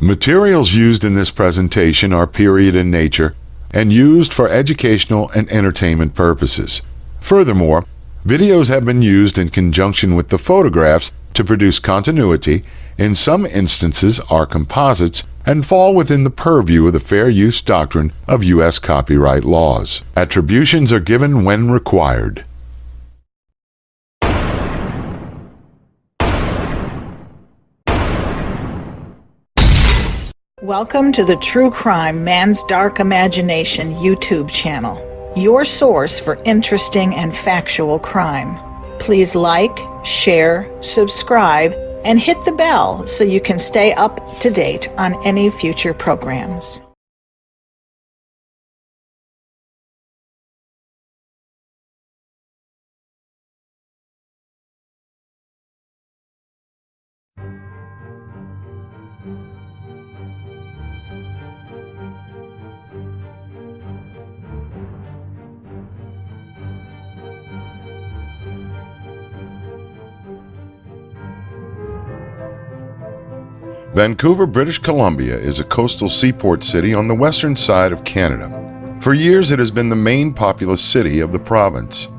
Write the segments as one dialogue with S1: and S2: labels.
S1: Materials used in this presentation are period in nature and used for educational and entertainment purposes. Furthermore, videos have been used in conjunction with the photographs to produce continuity, in some instances are composites, and fall within the purview of the fair use doctrine of U.S. copyright laws. Attributions are given when required.
S2: Welcome to the True Crime Man's Dark Imagination YouTube channel, your source for interesting and factual crime. Please like, share, subscribe, and hit the bell so you can stay up to date on any future programs.
S1: Vancouver, British Columbia is a coastal seaport city on the western side of Canada. For years it has been the main populous city of the province.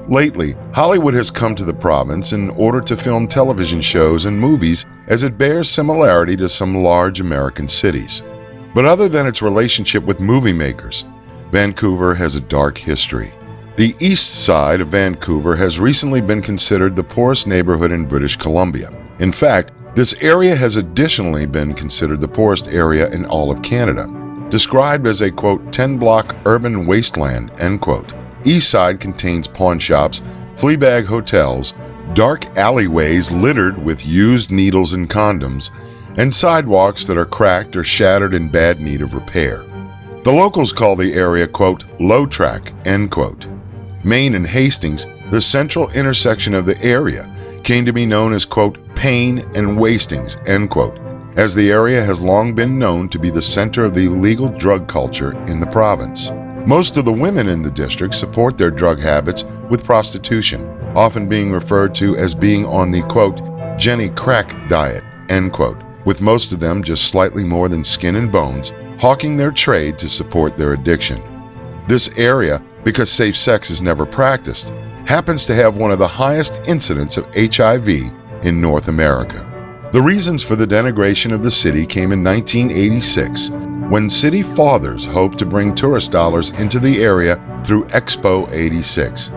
S1: Lately, Hollywood has come to the province in order to film television shows and movies as it bears similarity to some large American cities. But other than its relationship with movie makers, Vancouver has a dark history. The east side of Vancouver has recently been considered the poorest neighborhood in British Columbia. In fact, this area has additionally been considered the poorest area in all of Canada, described as a, quote, 10-block urban wasteland, end quote. East side contains pawn shops, fleabag hotels, dark alleyways littered with used needles and condoms, and sidewalks that are cracked or shattered in bad need of repair. The locals call the area, quote, low track, end quote. Main and Hastings, the central intersection of the area, came to be known as, quote, Pain and Wastings, end quote, as the area has long been known to be the center of the illegal drug culture in the province. Most of the women in the district support their drug habits with prostitution, often being referred to as being on the, quote, Jenny Crack diet, end quote, with most of them just slightly more than skin and bones, hawking their trade to support their addiction. This area, because safe sex is never practiced, happens to have one of the highest incidents of HIV in North America. The reasons for the denigration of the city came in 1986, when city fathers hoped to bring tourist dollars into the area through Expo 86.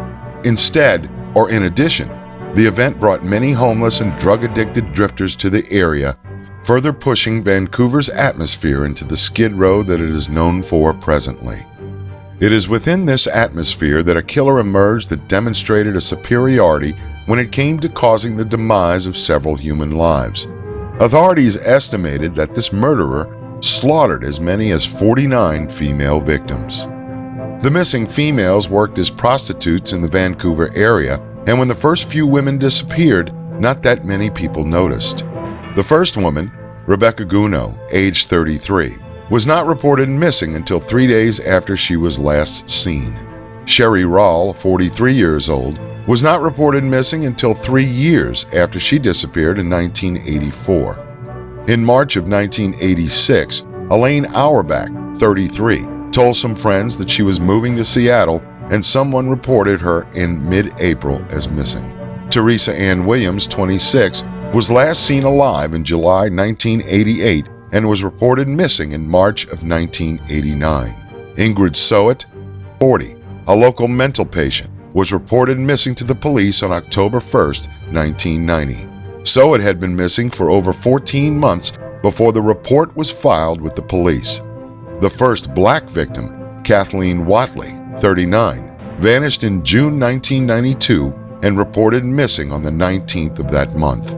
S1: Instead, or in addition, the event brought many homeless and drug-addicted drifters to the area, further pushing Vancouver's atmosphere into the skid row that it is known for presently. It is within this atmosphere that a killer emerged that demonstrated a superiority when it came to causing the demise of several human lives. Authorities estimated that this murderer slaughtered as many as 49 female victims. The missing females worked as prostitutes in the Vancouver area, and when the first few women disappeared, not that many people noticed. The first woman, Rebecca Guno, aged 33, was not reported missing until 3 days after she was last seen. Sherry Rawl, 43 years old, was not reported missing until 3 years after she disappeared in 1984. In March of 1986, Elaine Auerbach, 33, told some friends that she was moving to Seattle and someone reported her in mid-April as missing. Teresa Ann Williams, 26, was last seen alive in July 1988 and was reported missing in March of 1989. Ingrid Soet, 40, a local mental patient, was reported missing to the police on October 1, 1990. Soet had been missing for over 14 months before the report was filed with the police. The first black victim, Kathleen Watley, 39, vanished in June 1992 and reported missing on the 19th of that month.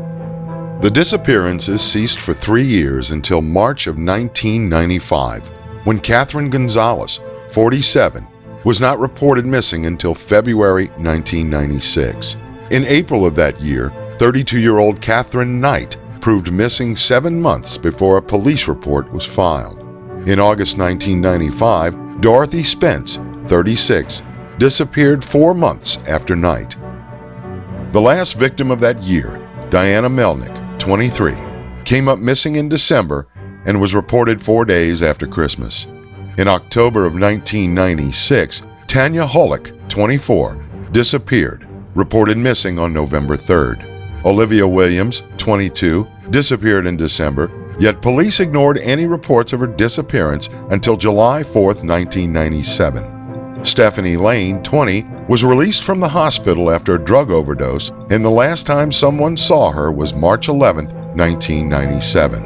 S1: The disappearances ceased for 3 years until March of 1995, when Catherine Gonzalez, 47, was not reported missing until February 1996. In April of that year, 32-year-old Catherine Knight proved missing 7 months before a police report was filed. In August 1995, Dorothy Spence, 36, disappeared 4 months after Knight. The last victim of that year, Diana Melnick, 23, came up missing in December and was reported 4 days after Christmas. In October of 1996, Tanya Hollick, 24, disappeared, reported missing on November 3rd. Olivia Williams, 22, disappeared in December, yet police ignored any reports of her disappearance until July 4th, 1997. Stephanie Lane, 20, was released from the hospital after a drug overdose, and the last time someone saw her was March 11, 1997.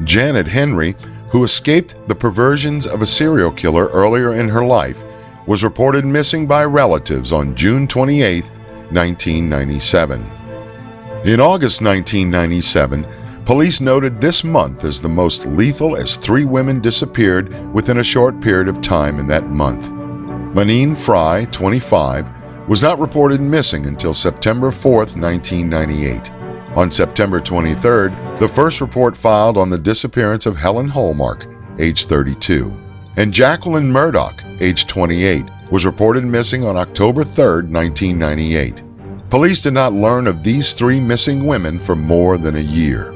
S1: Janet Henry, who escaped the perversions of a serial killer earlier in her life, was reported missing by relatives on June 28, 1997. In August 1997, police noted this month as the most lethal as 3 women disappeared within a short period of time in that month. Manine Fry, 25, was not reported missing until September 4, 1998. On September 23rd, the first report filed on the disappearance of Helen Hallmark, age 32, and Jacqueline Murdoch, age 28, was reported missing on October 3rd, 1998. Police did not learn of these 3 missing women for more than a year.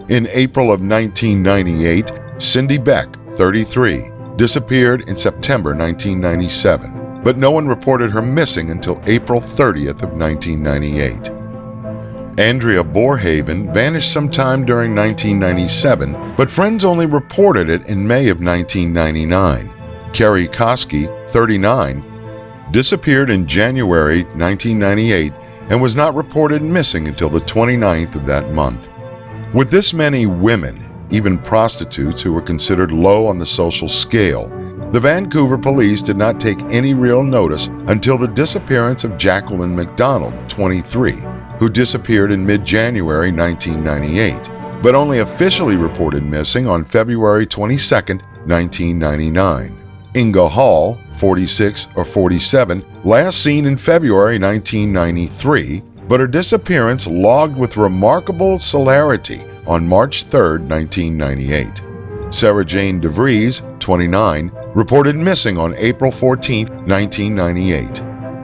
S1: In April of 1998, Cindy Beck, 33, disappeared in September 1997, but no one reported her missing until April 30th of 1998. Andrea Borehaven vanished sometime during 1997, but friends only reported it in May of 1999. Carrie Koski, 39, disappeared in January 1998 and was not reported missing until the 29th of that month. With this many women, even prostitutes who were considered low on the social scale, the Vancouver police did not take any real notice until the disappearance of Jacqueline McDonald, 23, who disappeared in mid-January 1998, but only officially reported missing on February 22, 1999. Inga Hall, 46 or 47, last seen in February 1993, but her disappearance logged with remarkable celerity on March 3, 1998. Sarah Jane DeVries, 29, reported missing on April 14, 1998.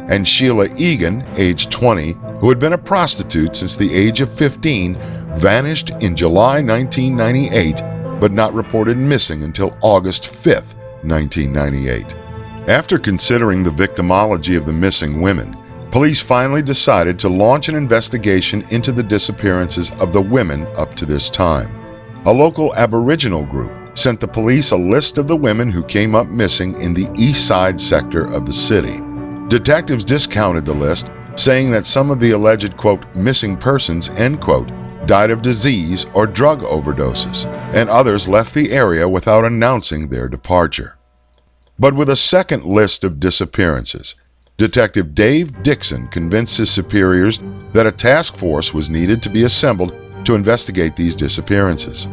S1: And Sheila Egan, age 20, who had been a prostitute since the age of 15, vanished in July 1998, but not reported missing until August 5, 1998. After considering the victimology of the missing women, police finally decided to launch an investigation into the disappearances of the women up to this time. A local Aboriginal group sent the police a list of the women who came up missing in the east side sector of the city. Detectives discounted the list, saying that some of the alleged, quote, missing persons, end quote, died of disease or drug overdoses, and others left the area without announcing their departure. But with a second list of disappearances, Detective Dave Dixon convinced his superiors that a task force was needed to be assembled to investigate these disappearances.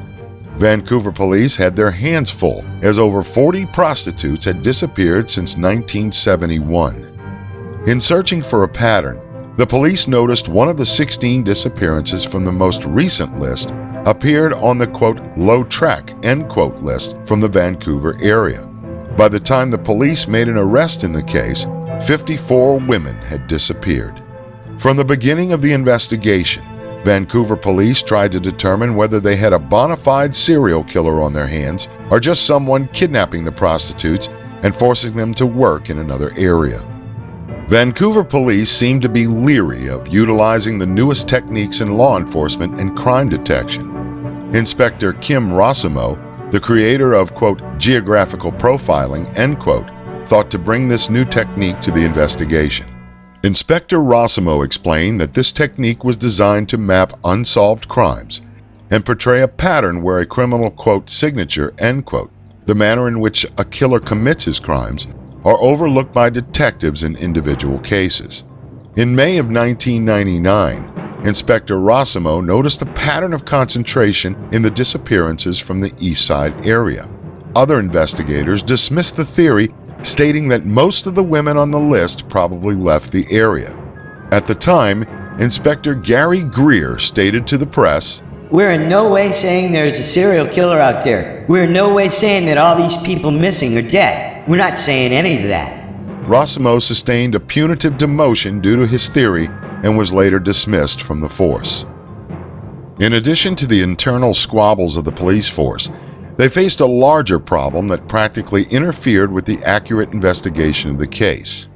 S1: Vancouver police had their hands full, as over 40 prostitutes had disappeared since 1971. In searching for a pattern, the police noticed one of the 16 disappearances from the most recent list appeared on the, quote, low track, end quote, list from the Vancouver area. By the time the police made an arrest in the case, 54 women had disappeared. From the beginning of the investigation, Vancouver police tried to determine whether they had a bona fide serial killer on their hands or just someone kidnapping the prostitutes and forcing them to work in another area. Vancouver police seemed to be leery of utilizing the newest techniques in law enforcement and crime detection. Inspector Kim Rossimo, the creator of, quote, geographical profiling, end quote, thought to bring this new technique to the investigation. Inspector Rossimo explained that this technique was designed to map unsolved crimes and portray a pattern where a criminal, quote, signature, end quote, the manner in which a killer commits his crimes, are overlooked by detectives in individual cases. In May of 1999, Inspector Rossimo noticed a pattern of concentration in the disappearances from the East Side area. Other investigators dismissed the theory, stating that most of the women on the list probably left the area. At the time, Inspector Gary Greer stated to the press,
S3: "We're in no way saying there's a serial killer out there. We're in no way saying that all these people missing are dead. We're not saying any of that."
S1: Rossimo sustained a punitive demotion due to his theory and was later dismissed from the force. In addition to the internal squabbles of the police force, they faced a larger problem that practically interfered with the accurate investigation of the case.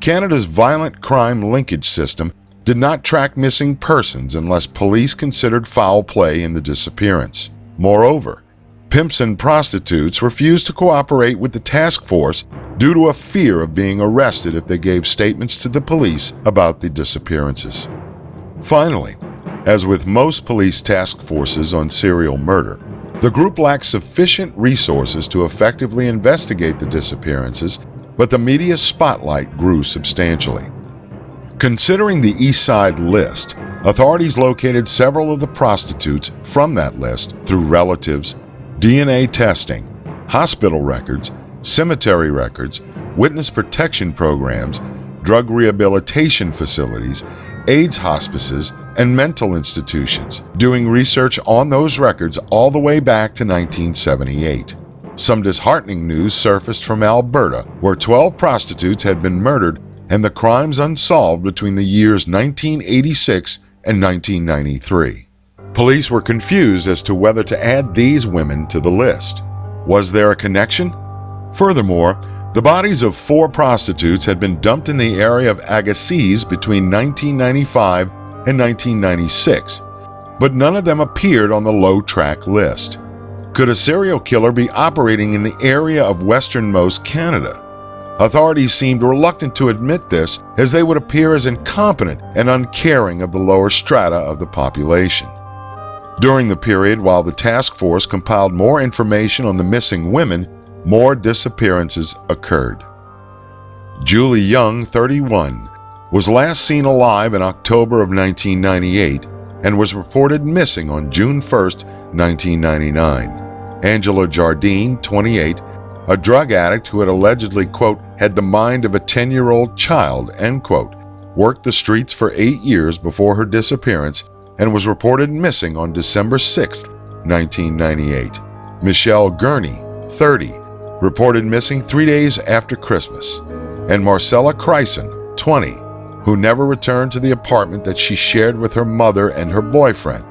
S1: Canada's violent crime linkage system did not track missing persons unless police considered foul play in the disappearance. Moreover, pimps and prostitutes refused to cooperate with the task force due to a fear of being arrested if they gave statements to the police about the disappearances. Finally, as with most police task forces on serial murder, the group lacked sufficient resources to effectively investigate the disappearances, but the media spotlight grew substantially. Considering the East Side list, authorities located several of the prostitutes from that list through relatives, DNA testing, hospital records, cemetery records, witness protection programs, drug rehabilitation facilities, AIDS hospices, and mental institutions, doing research on those records all the way back to 1978. Some disheartening news surfaced from Alberta, where 12 prostitutes had been murdered and the crimes unsolved between the years 1986 and 1993. Police were confused as to whether to add these women to the list. Was there a connection? Furthermore, the bodies of 4 prostitutes had been dumped in the area of Agassiz between 1995 and 1996, but none of them appeared on the low-track list. Could a serial killer be operating in the area of westernmost Canada? Authorities seemed reluctant to admit this, as they would appear as incompetent and uncaring of the lower strata of the population. During the period while the task force compiled more information on the missing women, more disappearances occurred. Julie Young, 31, was last seen alive in October of 1998 and was reported missing on June 1, 1999. Angela Jardine, 28, a drug addict who had allegedly, quote, had the mind of a 10-year-old child, end quote, worked the streets for 8 years before her disappearance and was reported missing on December 6, 1998. Michelle Gurney, 30, reported missing 3 days after Christmas. And Marcella Creisen, 20, who never returned to the apartment that she shared with her mother and her boyfriend.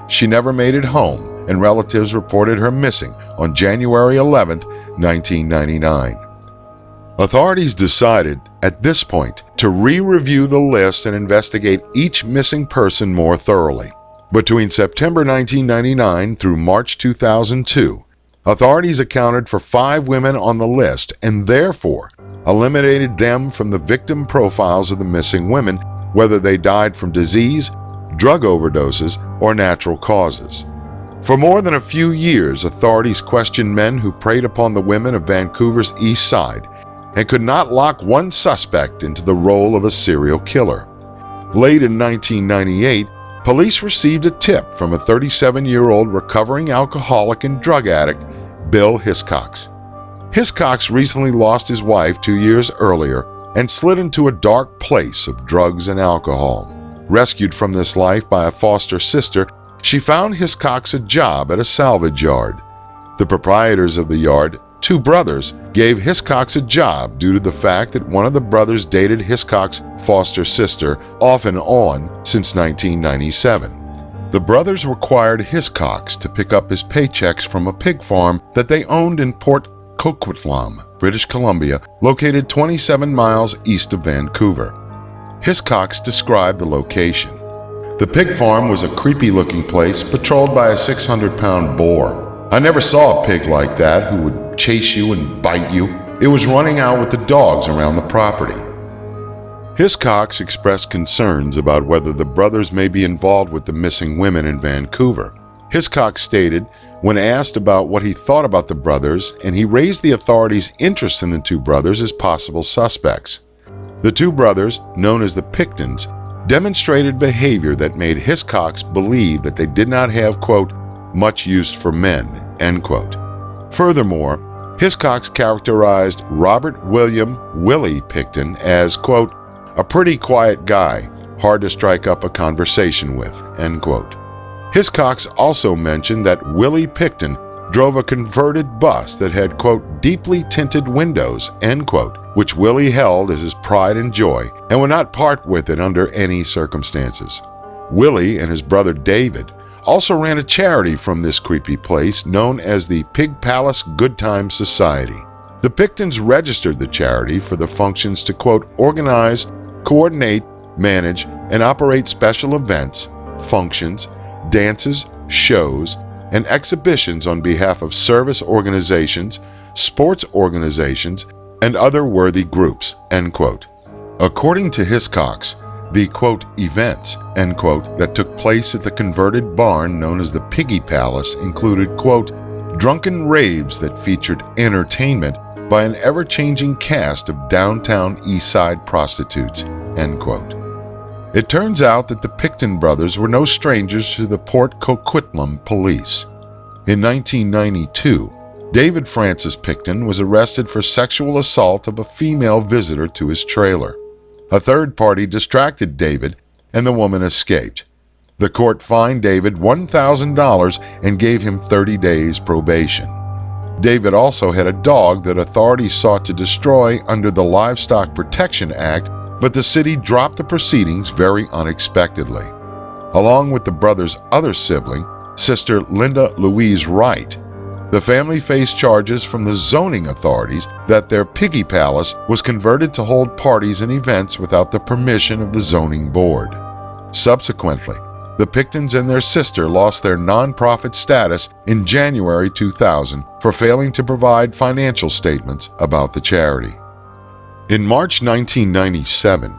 S1: She never made it home, and relatives reported her missing on January 11, 1999. Authorities decided, at this point, to re-review the list and investigate each missing person more thoroughly. Between September 1999 through March 2002, authorities accounted for 5 women on the list and therefore eliminated them from the victim profiles of the missing women, whether they died from disease, drug overdoses, or natural causes. For more than a few years, authorities questioned men who preyed upon the women of Vancouver's East Side and could not lock one suspect into the role of a serial killer. Late in 1998, police received a tip from a 37-year-old recovering alcoholic and drug addict, Bill Hiscox. Hiscox recently lost his wife 2 years earlier and slid into a dark place of drugs and alcohol. Rescued from this life by a foster sister, she found Hiscox a job at a salvage yard. The proprietors of the yard, 2 brothers, gave Hiscox a job due to the fact that one of the brothers dated Hiscox's foster sister off and on since 1997. The brothers required Hiscox to pick up his paychecks from a pig farm that they owned in Port Coquitlam, British Columbia, located 27 miles east of Vancouver. Hiscox described the location. The pig farm was a creepy-looking place patrolled by a 600-pound boar. I never saw a pig like that who would chase you and bite you. It was running out with the dogs around the property. Hiscox expressed concerns about whether the brothers may be involved with the missing women in Vancouver. Hiscox stated, when asked about what he thought about the brothers, and he raised the authorities' interest in the 2 brothers as possible suspects. The 2 brothers, known as the Picktons, demonstrated behavior that made Hiscox believe that they did not have, quote, much use for men, end quote. Furthermore, Hiscox characterized Robert William Willie Pickton as, quote, a pretty quiet guy, hard to strike up a conversation with, end quote. Hiscox also mentioned that Willie Pickton drove a converted bus that had, quote, deeply tinted windows, end quote, which Willie held as his pride and joy and would not part with it under any circumstances. Willie and his brother David also ran a charity from this creepy place known as the Pig Palace Good Time Society. The Picktons registered the charity for the functions to, quote, organize, coordinate, manage, and operate special events, functions, dances, shows, and exhibitions on behalf of service organizations, sports organizations, and other worthy groups, end quote. According to Hiscox, the, quote, events, end quote, that took place at the converted barn known as the Piggy Palace included, quote, drunken raves that featured entertainment by an ever-changing cast of downtown East Side prostitutes, end quote. It turns out that the Pickton brothers were no strangers to the Port Coquitlam police. In 1992, David Francis Pickton was arrested for sexual assault of a female visitor to his trailer. A third party distracted David, and the woman escaped. The court fined David $1,000 and gave him 30 days probation. David also had a dog that authorities sought to destroy under the Livestock Protection Act, but the city dropped the proceedings very unexpectedly. Along with the brothers' other sibling, Sister Linda Louise Wright, the family faced charges from the zoning authorities that their Piggy Palace was converted to hold parties and events without the permission of the zoning board. Subsequently, the Picktons and their sister lost their nonprofit status in January 2000 for failing to provide financial statements about the charity. In March 1997,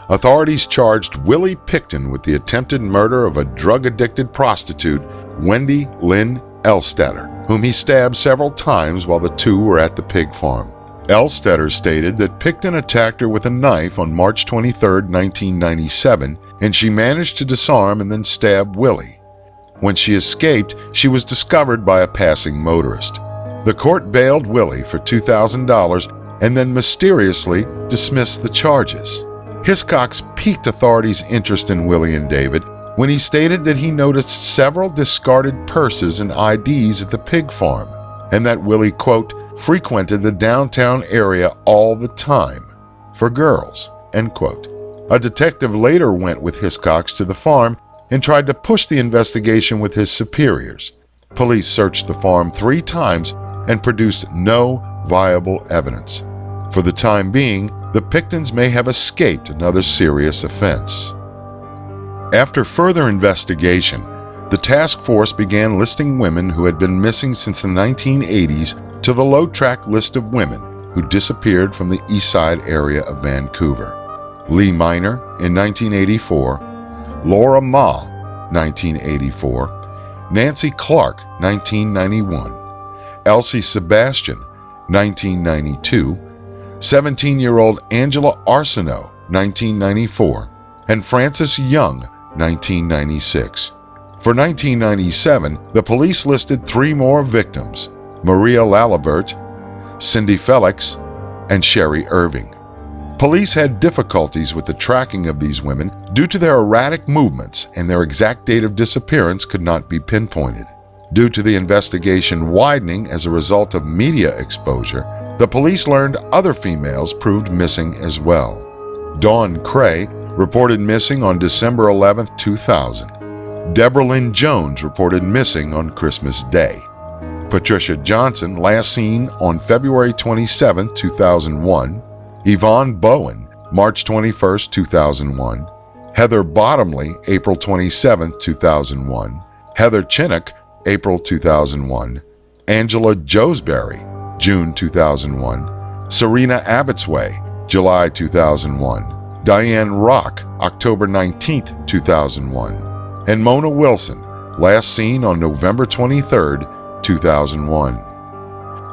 S1: authorities charged Willie Pickton with the attempted murder of a drug-addicted prostitute, Wendy Lynn Elstetter, whom he stabbed several times while the two were at the pig farm. Elstetter stated that Pickton attacked her with a knife on March 23, 1997, and she managed to disarm and then stab Willie. When she escaped, she was discovered by a passing motorist. The court bailed Willie for $2,000 and then mysteriously dismissed the charges. Hiscox piqued authorities' interest in Willie and David when he stated that he noticed several discarded purses and IDs at the pig farm, and that Willie, quote, frequented the downtown area all the time for girls, end quote. A detective later went with Hiscox to the farm and tried to push the investigation with his superiors. Police searched the farm 3 times and produced no viable evidence. For the time being, the Picktons may have escaped another serious offense. After further investigation, the task force began listing women who had been missing since the 1980s to the low-track list of women who disappeared from the east side area of Vancouver. Lee Minor in 1984, Laura Ma, 1984, Nancy Clark, 1991, Elsie Sebastian, 1992, 17-year-old Angela Arsenault, 1994, and Frances Young, 1996. For 1997, the police listed 3 more victims: Maria Lalibert, Cindy Felix, and Sherry Irving. Police had difficulties with the tracking of these women due to their erratic movements, and their exact date of disappearance could not be pinpointed. Due to the investigation widening as a result of media exposure, the police learned other females proved missing as well. Dawn Cray reported missing on December 11, 2000. Deborah Lynn Jones reported missing on Christmas Day. Patricia Johnson last seen on February 27, 2001. Yvonne Bowen, March 21, 2001. Heather Bottomley, April 27, 2001. Heather Chinnock, April 2001. Angela Josberry, June 2001. Serena Abbotsway, July 2001. Diane Rock, October 19, 2001. And Mona Wilson, last seen on November 23, 2001.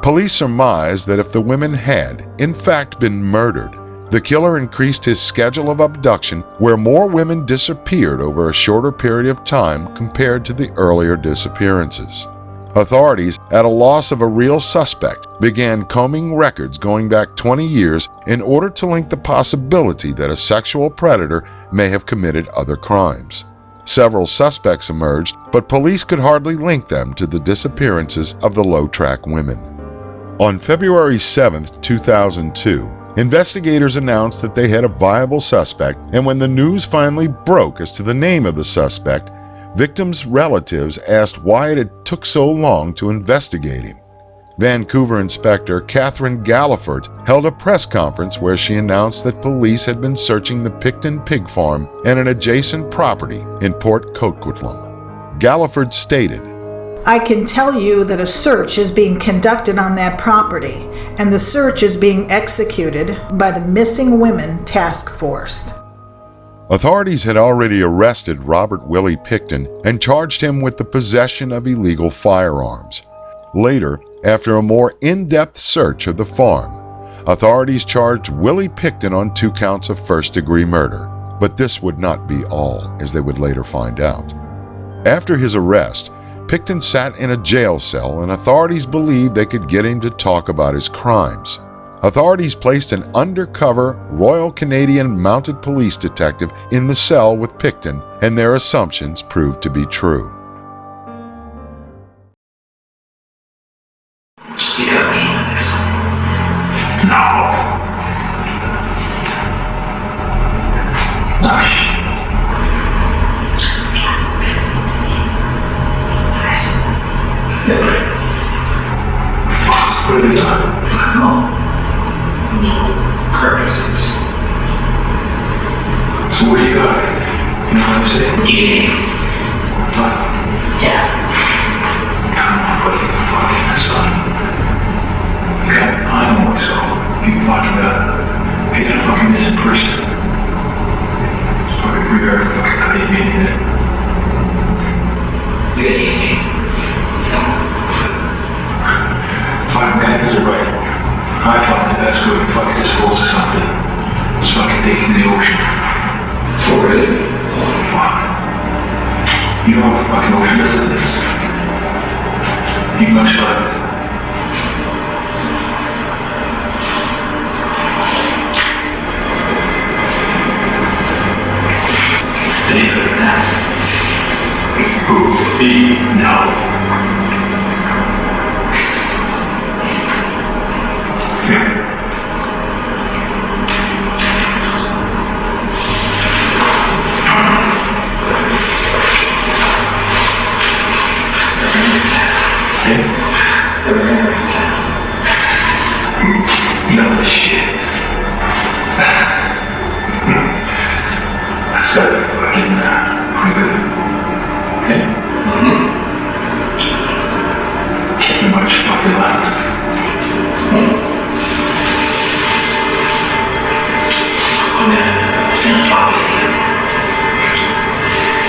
S1: Police surmise that if the women had, in fact, been murdered, the killer increased his schedule of abduction where more women disappeared over a shorter period of time compared to the earlier disappearances. Authorities, at a loss of a real suspect, began combing records going back 20 years in order to link the possibility that a sexual predator may have committed other crimes. Several suspects emerged, but police could hardly link them to the disappearances of the low-track women. On February 7, 2002, investigators announced that they had a viable suspect, and when the news finally broke as to the name of the suspect, Victims' relatives asked why it took so long to investigate him. Vancouver Inspector Catherine Galliford held a press conference where she announced that police had been searching the Pickton pig farm and an adjacent property in Port Coquitlam. Galliford stated,
S2: I can tell you that a search is being conducted on that property, and the search is being executed by the Missing Women Task Force.
S1: Authorities had already arrested Robert Willie Pickton and charged him with the possession of illegal firearms. Later, after a more in-depth search of the farm, authorities charged Willie Pickton on 2 counts of first-degree murder. But this would not be all, as they would later find out. After his arrest, Pickton sat in a jail cell, and authorities believed they could get him to talk about his crimes. Authorities placed an undercover Royal Canadian Mounted Police detective in the cell with Pickton, and their assumptions proved to be true.
S4: Speak up, Alex. No. Hush. What have you done? No purposes. So what do you got? You know what I'm saying? What? Yeah. Come on, buddy. Fucking that's fun. Okay, I know what's all. You talking about being a fucking missing person. It's fucking weird. Fucking how do you mean it? You got anything? No. Fucking guys are right. I thought that that's good. Fucking dispose of something. It's fucking taking the ocean. Oh, really? Oh, fuck. You know what fucking ocean is? Ain't much left. Believe it or not. Who? Me? No. No shit. That's gotta be fucking pretty good. Okay? Can't much fucking left. I'm gonna stop it again.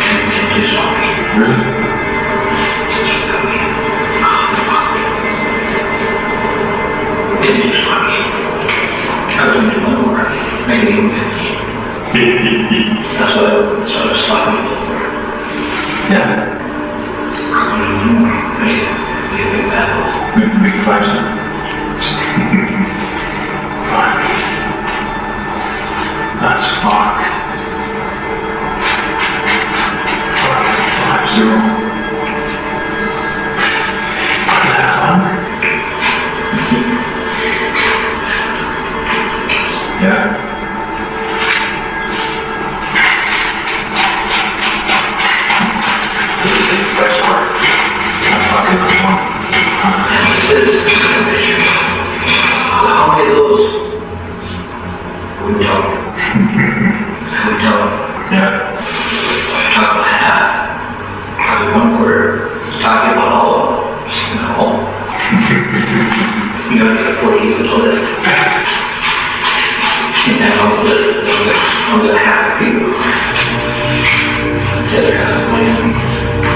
S4: I'm gonna do something. Really? I wouldn't do no more. Maybe even 50. That's what I was stopping people for. Yeah. I wouldn't do no more. Make it be a big battle. Make it 5 cents. Fuck. That's fuck. 5-0. Have fun? Yeah. This is the best part. I'm fucking this one. This is a picture. How many of those? We don't. We don't. Yeah. Talk about half. Probably 1/4. Talking about all of them. No. You gotta get a 40 equals list. And that whole list is I'm gonna have people. The other half of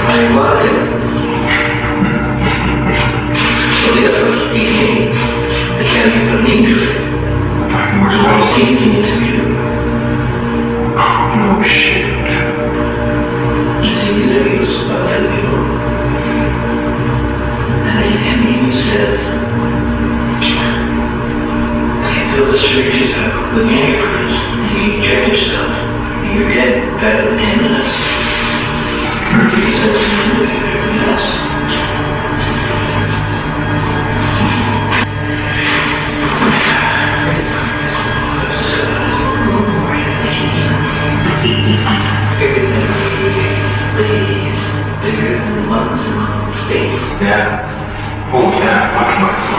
S4: I love it. So the other was eating. They can't even put a name to it. Where's the whole team interview? No shit. You see the interviews about other people. And he says, feel the streets of the neighborhoods, you check yourself, you're dead better than 10 minutes. He says, that much money.